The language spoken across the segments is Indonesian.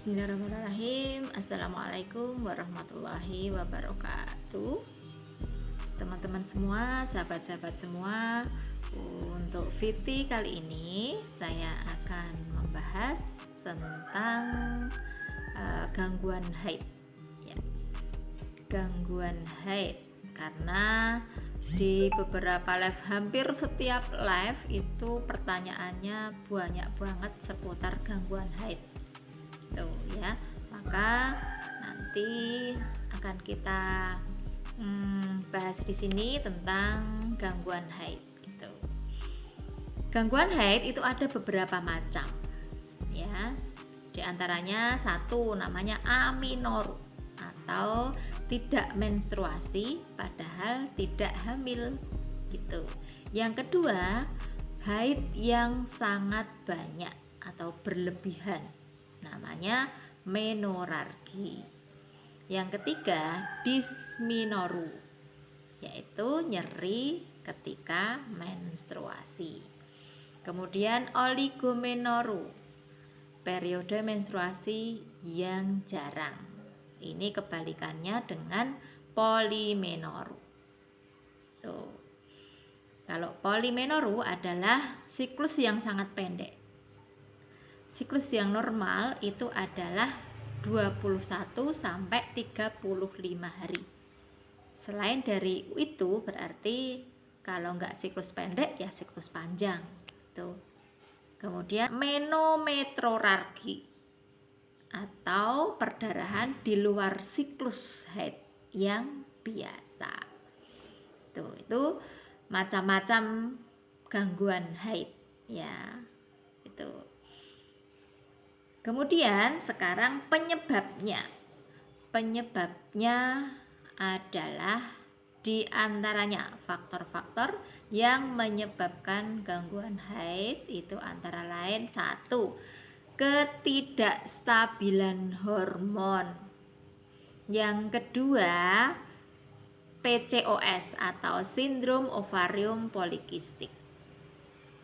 Bismillahirrahmanirrahim. Assalamualaikum warahmatullahi wabarakatuh. Teman-teman semua, sahabat-sahabat semua, untuk VT kali ini saya akan membahas tentang gangguan haid ya. Gangguan haid, karena di beberapa live, hampir setiap live itu pertanyaannya banyak banget seputar gangguan haid tuh ya. Maka nanti akan kita bahas di sini tentang gangguan haid gitu. Gangguan haid itu ada beberapa macam ya. Di antaranya satu namanya aminoru atau tidak menstruasi padahal tidak hamil gitu. Yang kedua, haid yang sangat banyak atau berlebihan, namanya menorargi. Yang ketiga, disminoru, yaitu nyeri ketika menstruasi. Kemudian oligomenoru, periode menstruasi yang jarang. Ini kebalikannya dengan polimenoru. Tuh. Kalau polimenoru adalah siklus yang sangat pendek. Siklus yang normal itu adalah 21 sampai 35 hari. Selain dari itu berarti kalau enggak siklus pendek ya siklus panjang gitu. Kemudian menometrorargi atau perdarahan di luar siklus haid yang biasa. Itu macam-macam gangguan haid ya. Itu. Kemudian sekarang penyebabnya adalah di antaranya faktor-faktor yang menyebabkan gangguan haid itu antara lain satu, ketidakstabilan hormon. Yang kedua, PCOS atau sindrom ovarium polikistik.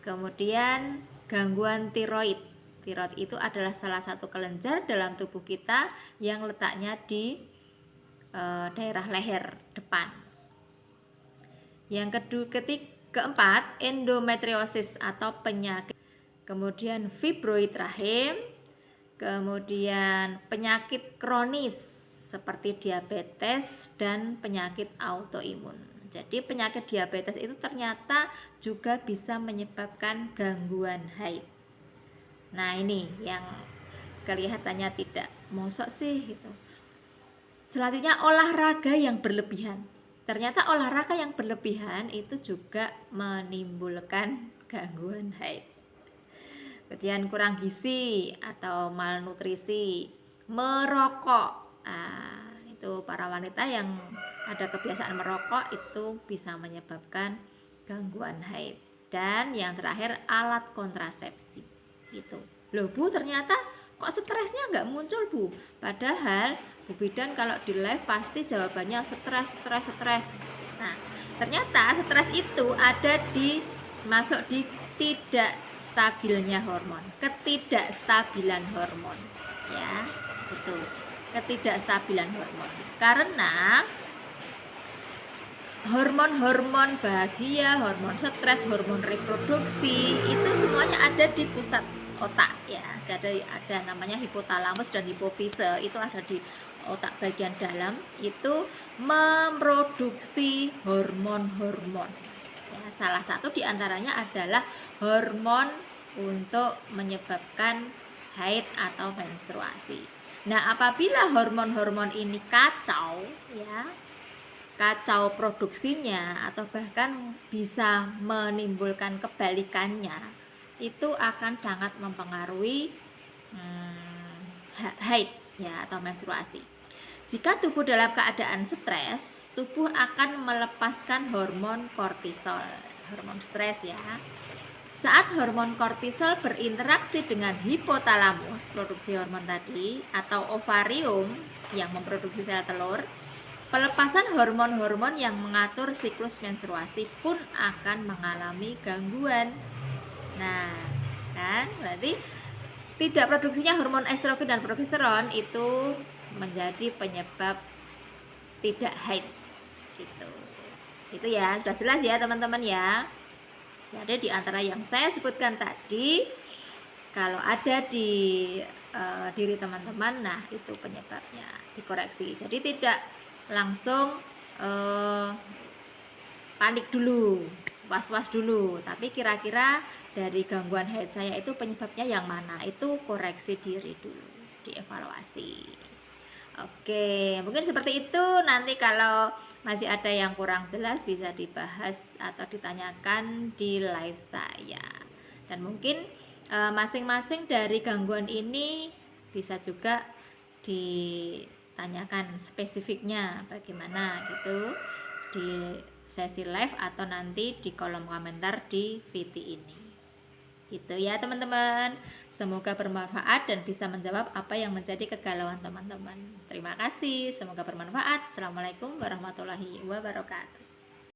Kemudian gangguan tiroid. Tiroid itu adalah salah satu kelenjar dalam tubuh kita yang letaknya di daerah leher depan. Yang keempat, endometriosis atau penyakit. Kemudian fibroid rahim, kemudian penyakit kronis seperti diabetes dan penyakit autoimun. Jadi penyakit diabetes itu ternyata juga bisa menyebabkan gangguan haid. Nah ini yang kelihatannya tidak mosok sih gitu. Selanjutnya olahraga yang berlebihan. Ternyata olahraga yang berlebihan itu juga menimbulkan gangguan haid. Kemudian kurang gizi atau malnutrisi, merokok. Itu para wanita yang ada kebiasaan merokok itu bisa menyebabkan gangguan haid. Dan yang terakhir alat kontrasepsi. Gitu. Loh Bu, ternyata kok stresnya nggak muncul Bu? Padahal Bu Bidan kalau di live pasti jawabannya stres. Nah, ternyata stres itu ada masuk di tidak stabilnya hormon, ketidakstabilan hormon ya, itu ketidakstabilan hormon. Karena hormon-hormon bahagia, hormon stres, hormon reproduksi itu semuanya ada di pusat otak ya. Jadi ada namanya hipotalamus dan hipofise, itu ada di otak bagian dalam, itu memproduksi hormon-hormon ya. Salah satu diantaranya adalah hormon untuk menyebabkan haid atau menstruasi. Nah, apabila hormon-hormon ini kacau ya, kacau produksinya atau bahkan bisa menimbulkan kebalikannya, itu akan sangat mempengaruhi haid ya atau menstruasi. Jika tubuh dalam keadaan stres, tubuh akan melepaskan hormon kortisol, hormon stres ya. Saat hormon kortisol berinteraksi dengan hipotalamus, produksi hormon tadi, atau ovarium yang memproduksi sel telur, pelepasan hormon-hormon yang mengatur siklus menstruasi pun akan mengalami gangguan. Nah, kan berarti tidak produksinya hormon estrogen dan progesteron itu menjadi penyebab tidak haid gitu. Itu ya, sudah jelas ya teman-teman ya. Jadi di antara yang saya sebutkan tadi, kalau ada di diri teman-teman, nah itu penyebabnya, dikoreksi. Jadi tidak langsung panik dulu, was-was dulu, tapi kira-kira dari gangguan haid saya itu penyebabnya yang mana, itu koreksi diri dulu, dievaluasi. Oke, mungkin seperti itu. Nanti kalau masih ada yang kurang jelas bisa dibahas atau ditanyakan di live saya. Dan mungkin masing-masing dari gangguan ini bisa juga ditanyakan spesifiknya bagaimana gitu di sesi live atau nanti di kolom komentar di VT ini. Gitu ya teman-teman. Semoga bermanfaat dan bisa menjawab apa yang menjadi kegalauan teman-teman. Terima kasih, semoga bermanfaat. Assalamualaikum warahmatullahi wabarakatuh.